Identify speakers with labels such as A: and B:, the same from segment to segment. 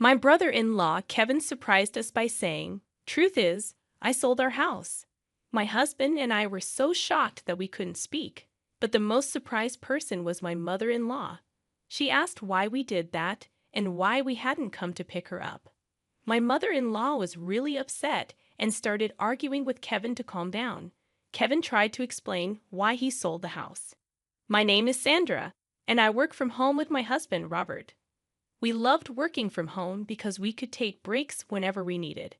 A: My brother-in-law, Kevin, surprised us by saying, "Truth is, I sold our house." My husband and I were so shocked that we couldn't speak. But the most surprised person was my mother-in-law. She asked why we did that and why we hadn't come to pick her up. My mother-in-law was really upset and started arguing with Kevin to calm down. Kevin tried to explain why he sold the house. "My name is Sandra, and I work from home with my husband, Robert. We loved working from home because we could take breaks whenever we needed.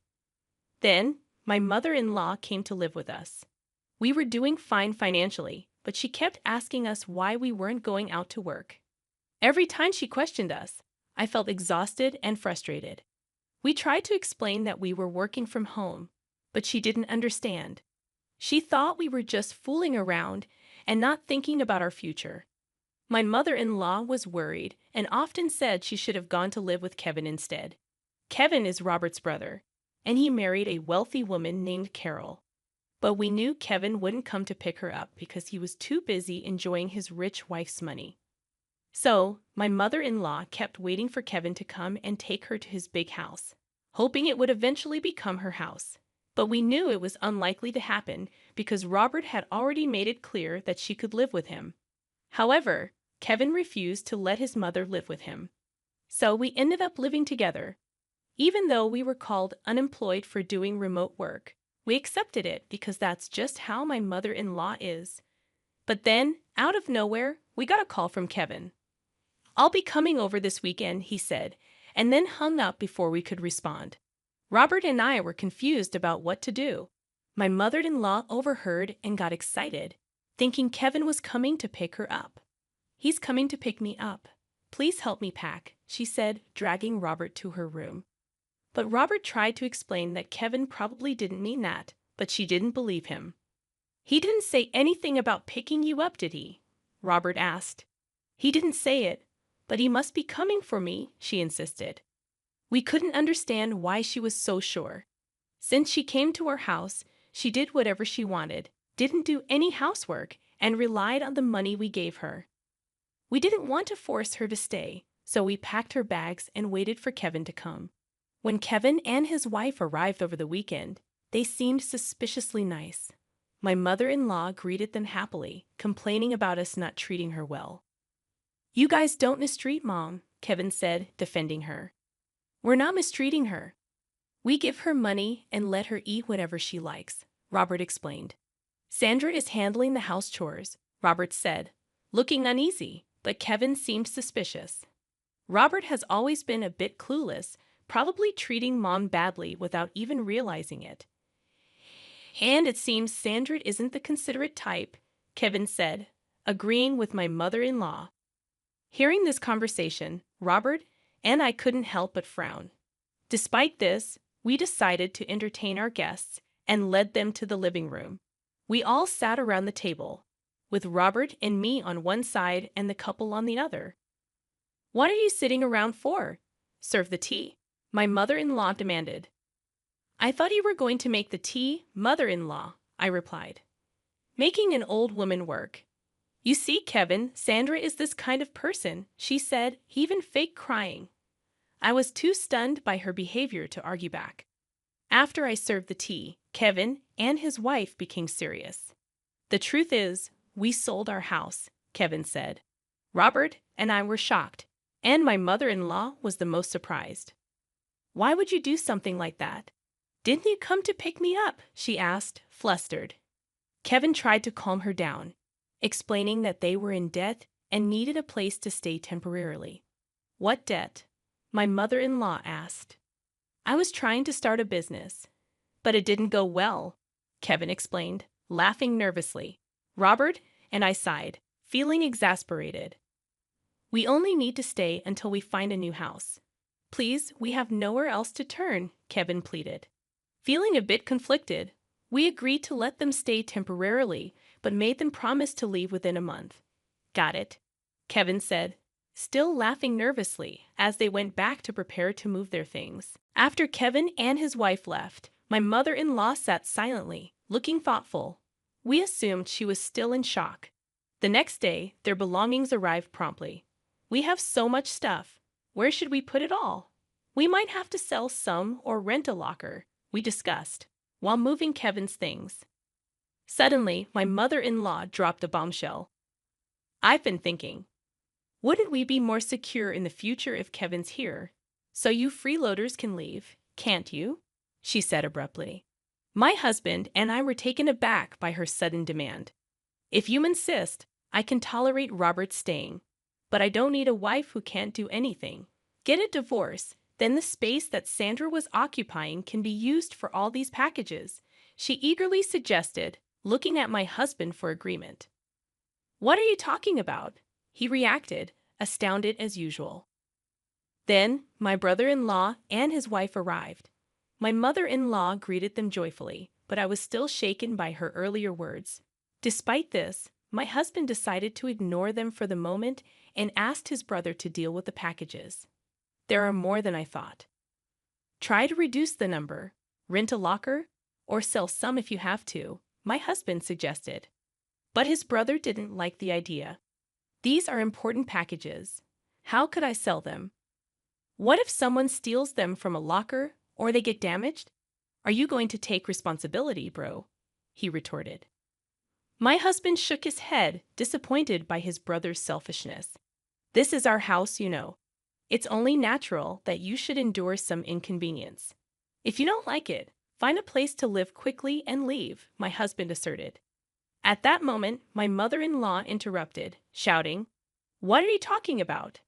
A: Then, my mother-in-law came to live with us. We were doing fine financially, but she kept asking us why we weren't going out to work. Every time she questioned us, I felt exhausted and frustrated. We tried to explain that we were working from home, but she didn't understand. She thought we were just fooling around and not thinking about our future. My mother-in-law was worried and often said she should have gone to live with Kevin instead. Kevin is Robert's brother, and he married a wealthy woman named Carol. But we knew Kevin wouldn't come to pick her up because he was too busy enjoying his rich wife's money. So, my mother-in-law kept waiting for Kevin to come and take her to his big house, hoping it would eventually become her house. But we knew it was unlikely to happen because Robert had already made it clear that she could live with him. However, Kevin refused to let his mother live with him. So we ended up living together. Even though we were called unemployed for doing remote work, we accepted it because that's just how my mother-in-law is. But then, out of nowhere, we got a call from Kevin. "I'll be coming over this weekend," he said, and then hung up before we could respond. Robert and I were confused about what to do. My mother-in-law overheard and got excited, thinking Kevin was coming to pick her up. "He's coming to pick me up. Please help me pack," she said, dragging Robert to her room. But Robert tried to explain that Kevin probably didn't mean that, but she didn't believe him. "He didn't say anything about picking you up, did he?" Robert asked. "He didn't say it, but he must be coming for me," she insisted. We couldn't understand why she was so sure. Since she came to our house, she did whatever she wanted, didn't do any housework, and relied on the money we gave her. We didn't want to force her to stay, so we packed her bags and waited for Kevin to come. When Kevin and his wife arrived over the weekend, they seemed suspiciously nice. My mother-in-law greeted them happily, complaining about us not treating her well. "You guys don't mistreat Mom," Kevin said, defending her. "We're not mistreating her. We give her money and let her eat whatever she likes," Robert explained. "Sandra is handling the house chores," Robert said, looking uneasy, but Kevin seemed suspicious. Robert has always been a bit clueless, probably treating Mom badly without even realizing it. "And it seems Sandra isn't the considerate type," Kevin said, agreeing with my mother-in-law. Hearing this conversation, Robert and I couldn't help but frown. Despite this, we decided to entertain our guests and led them to the living room. We all sat around the table, with Robert and me on one side and the couple on the other. "What are you sitting around for? Serve the tea," my mother-in-law demanded. "I thought you were going to make the tea, mother-in-law," I replied. "Making an old woman work. You see, Kevin, Sandra is this kind of person," she said, even fake crying. I was too stunned by her behavior to argue back. After I served the tea, Kevin and his wife became serious. "The truth is, we sold our house," Kevin said. Robert and I were shocked, and my mother-in-law was the most surprised. "Why would you do something like that? Didn't you come to pick me up?" she asked, flustered. Kevin tried to calm her down, explaining that they were in debt and needed a place to stay temporarily. "What debt?" my mother-in-law asked. "I was trying to start a business, but it didn't go well," Kevin explained, laughing nervously. Robert and I sighed, feeling exasperated. "We only need to stay until we find a new house. Please, we have nowhere else to turn," Kevin pleaded. Feeling a bit conflicted, we agreed to let them stay temporarily, but made them promise to leave within a month. "Got it," Kevin said, still laughing nervously as they went back to prepare to move their things. After Kevin and his wife left, my mother-in-law sat silently, looking thoughtful. We assumed she was still in shock. The next day, their belongings arrived promptly. "We have so much stuff. Where should we put it all?" We might have to sell some or rent a locker, we discussed, while moving Kevin's things. Suddenly, my mother-in-law dropped a bombshell. I've been thinking, wouldn't we be more secure in the future if Kevin's here? So you freeloaders can leave, can't you? She said abruptly. My husband and I were taken aback by her sudden demand. If you insist, I can tolerate Robert staying, but I don't need a wife who can't do anything. Get a divorce, then the space that Sandra was occupying can be used for all these packages, she eagerly suggested, looking at my husband for agreement. What are you talking about? He reacted, astounded as usual. Then, my brother-in-law and his wife arrived. My mother-in-law greeted them joyfully, but I was still shaken by her earlier words. Despite this, my husband decided to ignore them for the moment and asked his brother to deal with the packages. There are more than I thought. Try to reduce the number, rent a locker, or sell some if you have to, my husband suggested. But his brother didn't like the idea. These are important packages. How could I sell them? What if someone steals them from a locker or they get damaged? Are you going to take responsibility, bro? He retorted. My husband shook his head, disappointed by his brother's selfishness. This is our house, you know. It's only natural that you should endure some inconvenience. If you don't like it, find a place to live quickly and leave, my husband asserted. At that moment, my mother-in-law interrupted, shouting, What are you talking about?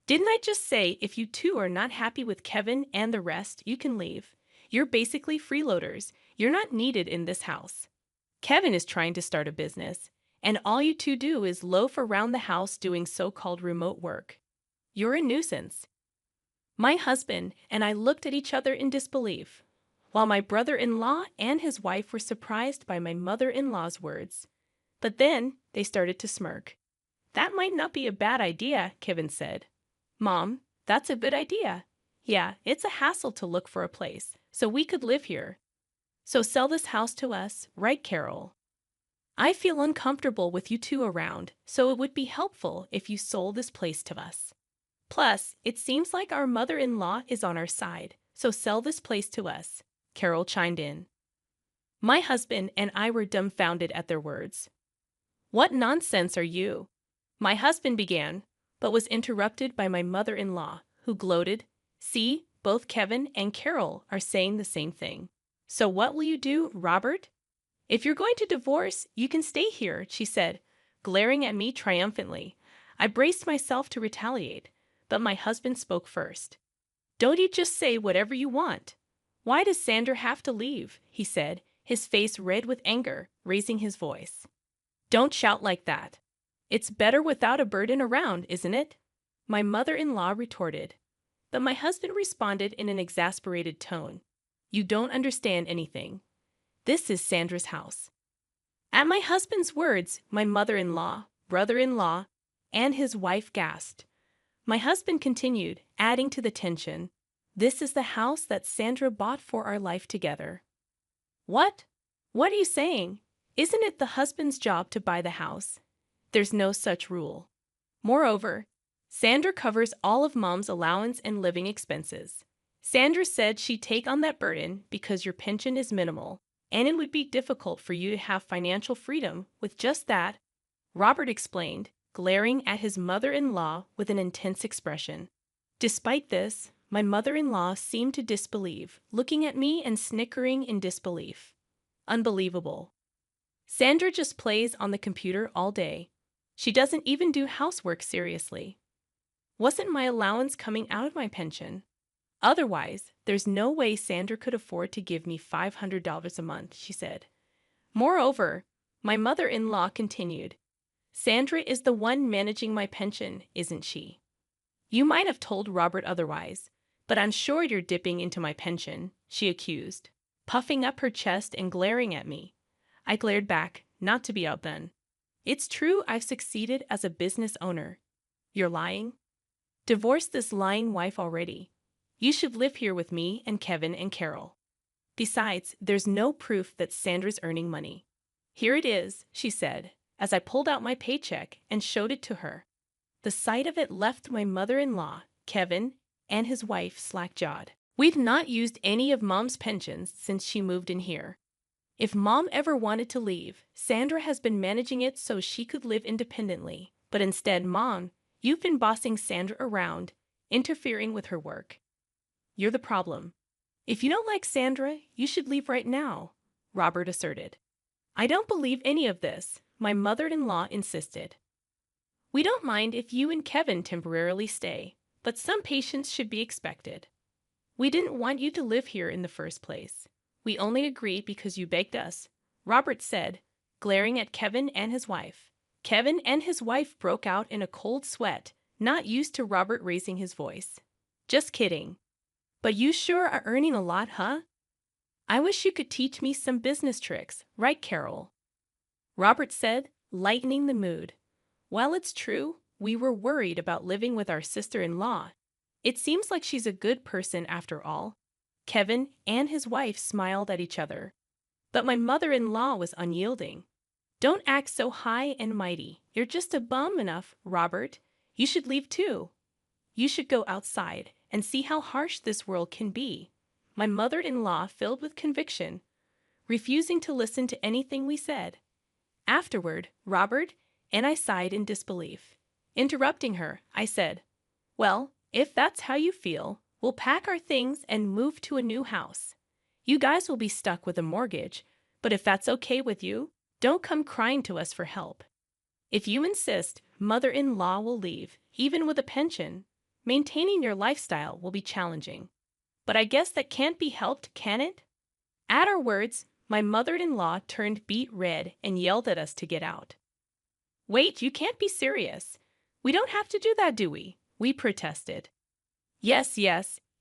A: Didn't I just say if you two are not happy with Kevin and the rest, you can leave? You're basically freeloaders. You're not needed in this house. Kevin is trying to start a business, and all you two do is loaf around the house doing so-called remote work. You're a nuisance. My husband and I looked at each other in disbelief, while my brother-in-law and his wife were surprised by my mother-in-law's words. But then they started to smirk. That might not be a bad idea, Kevin said. Mom, that's a good idea. Yeah, it's a hassle to look for a place, so we could live here. So sell this house to us, right, Carol? I feel uncomfortable with you two around, so it would be helpful if you sold this place to us. Plus, it seems like our mother-in-law is on our side, so sell this place to us, Carol chimed in. My husband and I were dumbfounded at their words. What nonsense are you? My husband began, but was interrupted by my mother-in-law, who gloated, See, both Kevin and Carol are saying the same thing. So what will you do, Robert? If you're going to divorce, you can stay here, she said, glaring at me triumphantly. I braced myself to retaliate, but my husband spoke first. Don't you just say whatever you want? Why does Sandra have to leave? He said, his face red with anger, raising his voice. Don't shout like that. It's better without a burden around, isn't it? My mother-in-law retorted. But my husband responded in an exasperated tone. You don't understand anything. This is Sandra's house. At my husband's words, my mother-in-law, brother-in-law, and his wife gasped. My husband continued, adding to the tension. This is the house that Sandra bought for our life together. What? What are you saying? Isn't it the husband's job to buy the house? There's no such rule. Moreover, Sandra covers all of Mom's allowance and living expenses. Sandra said she'd take on that burden because your pension is minimal, and it would be difficult for you to have financial freedom with just that, Robert explained, glaring at his mother-in-law with an intense expression. Despite this, my mother-in-law seemed to disbelieve, looking at me and snickering in disbelief. Unbelievable. Sandra just plays on the computer all day. She doesn't even do housework seriously. Wasn't my allowance coming out of my pension? Otherwise, there's no way Sandra could afford to give me $500 a month, she said. Moreover, my mother-in-law continued, Sandra is the one managing my pension, isn't she? You might have told Robert otherwise, but I'm sure you're dipping into my pension, she accused, puffing up her chest and glaring at me. I glared back, not to be outdone. It's true I've succeeded as a business owner. You're lying? Divorce this lying wife already. You should live here with me and Kevin and Carol. Besides, there's no proof that Sandra's earning money. Here it is, she said, as I pulled out my paycheck and showed it to her. The sight of it left my mother-in-law, Kevin, and his wife slack-jawed. We've not used any of Mom's pensions since she moved in here. If Mom ever wanted to leave, Sandra has been managing it so she could live independently. But instead, Mom, you've been bossing Sandra around, interfering with her work. You're the problem. If you don't like Sandra, you should leave right now, Robert asserted. I don't believe any of this, my mother-in-law insisted. We don't mind if you and Kevin temporarily stay, but some patience should be expected. We didn't want you to live here in the first place. We only agreed because you begged us, Robert said, glaring at Kevin and his wife. Kevin and his wife broke out in a cold sweat, not used to Robert raising his voice. Just kidding. But you sure are earning a lot, huh? I wish you could teach me some business tricks, right, Carol? Robert said, lightening the mood. Well, it's true, we were worried about living with our sister-in-law. It seems like she's a good person after all. Kevin and his wife smiled at each other. But my mother-in-law was unyielding. Don't act so high and mighty. You're just a bum enough, Robert. You should leave too. You should go outside and see how harsh this world can be. My mother-in-law filled with conviction, refusing to listen to anything we said. Afterward, Robert and I sighed in disbelief. Interrupting her, I said, well, if that's how you feel, we'll pack our things and move to a new house. You guys will be stuck with a mortgage, but if that's okay with you, don't come crying to us for help. If you insist, mother-in-law will leave, even with a pension. Maintaining your lifestyle will be challenging. But I guess that can't be helped, can it? At our words, my mother-in-law turned beet red and yelled at us to get out. Wait, you can't be serious. We don't have to do that, do we? We protested. Yes,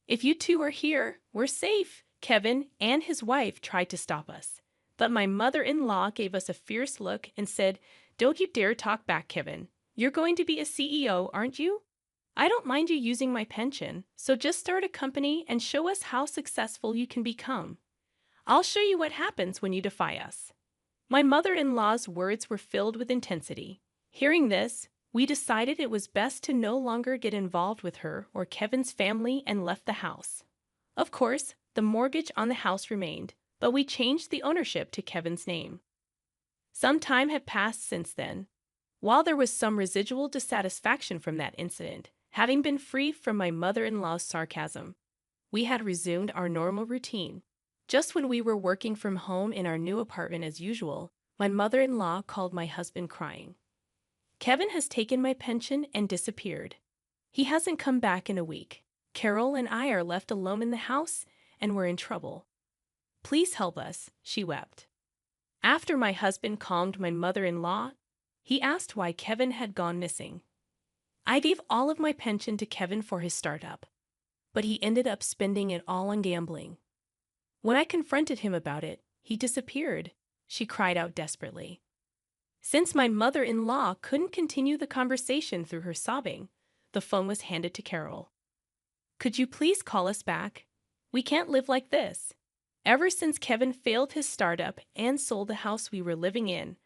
A: if you two are here, we're safe. Kevin and his wife tried to stop us. But my mother-in-law gave us a fierce look and said, don't you dare talk back, Kevin. You're going to be a CEO, aren't you? I don't mind you using my pension, so just start a company and show us how successful you can become. I'll show you what happens when you defy us. My mother-in-law's words were filled with intensity. Hearing this, we decided it was best to no longer get involved with her or Kevin's family and left the house. Of course, the mortgage on the house remained, but we changed the ownership to Kevin's name. Some time had passed since then. While there was some residual dissatisfaction from that incident, having been free from my mother-in-law's sarcasm, we had resumed our normal routine. Just when we were working from home in our new apartment as usual, my mother-in-law called my husband crying. Kevin has taken my pension and disappeared. He hasn't come back in a week. Carol and I are left alone in the house, and we're in trouble. Please help us, she wept. After my husband calmed my mother-in-law, he asked why Kevin had gone missing. I gave all of my pension to Kevin for his startup, but he ended up spending it all on gambling. When I confronted him about it, he disappeared, she cried out desperately. Since my mother-in-law couldn't continue the conversation through her sobbing, the phone was handed to Carol. Could you please call us back? We can't live like this. Ever since Kevin failed his startup and sold the house we were living in,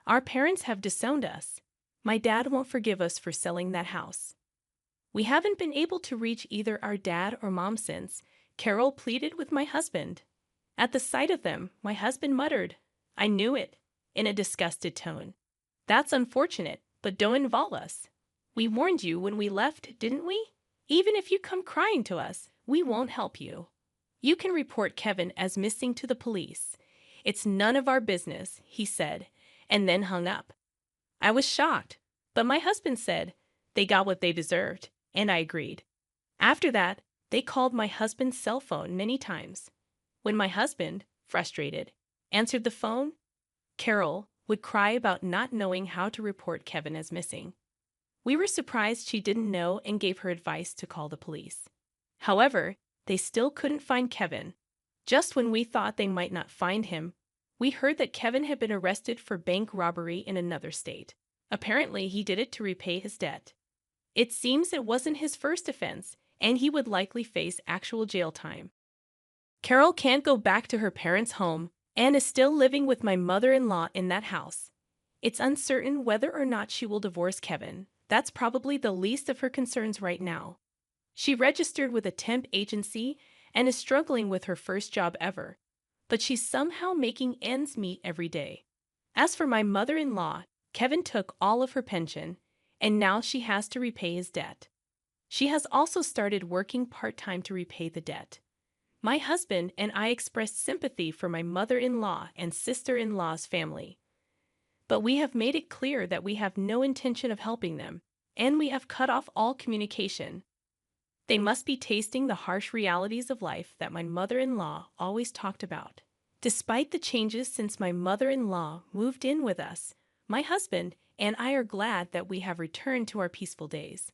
A: our parents have disowned us. My dad won't forgive us for selling that house. We haven't been able to reach either our dad or mom since, Carol pleaded with my husband. At the sight of them, my husband muttered, I knew it, in a disgusted tone. That's unfortunate, but don't involve us. We warned you when we left, didn't we? Even if you come crying to us, we won't help you. You can report Kevin as missing to the police. It's none of our business, he said, and then hung up. I was shocked, but my husband said they got what they deserved, and I agreed. After that, they called my husband's cell phone many times. When my husband, frustrated, answered the phone, Carol would cry about not knowing how to report Kevin as missing. We were surprised she didn't know and gave her advice to call the police. However, they still couldn't find Kevin. Just when we thought they might not find him, we heard that Kevin had been arrested for bank robbery in another state. Apparently, he did it to repay his debt. It seems it wasn't his first offense, and he would likely face actual jail time. Carol can't go back to her parents' home and is still living with my mother-in-law in that house. It's uncertain whether or not she will divorce Kevin. That's probably the least of her concerns right now. She registered with a temp agency and is struggling with her first job ever, but she's somehow making ends meet every day. As for my mother-in-law, Kevin took all of her pension, and now she has to repay his debt. She has also started working part-time to repay the debt. My husband and I expressed sympathy for my mother-in-law and sister-in-law's family, but we have made it clear that we have no intention of helping them, and we have cut off all communication. They must be tasting the harsh realities of life that my mother-in-law always talked about. Despite the changes since my mother-in-law moved in with us, my husband and I are glad that we have returned to our peaceful days.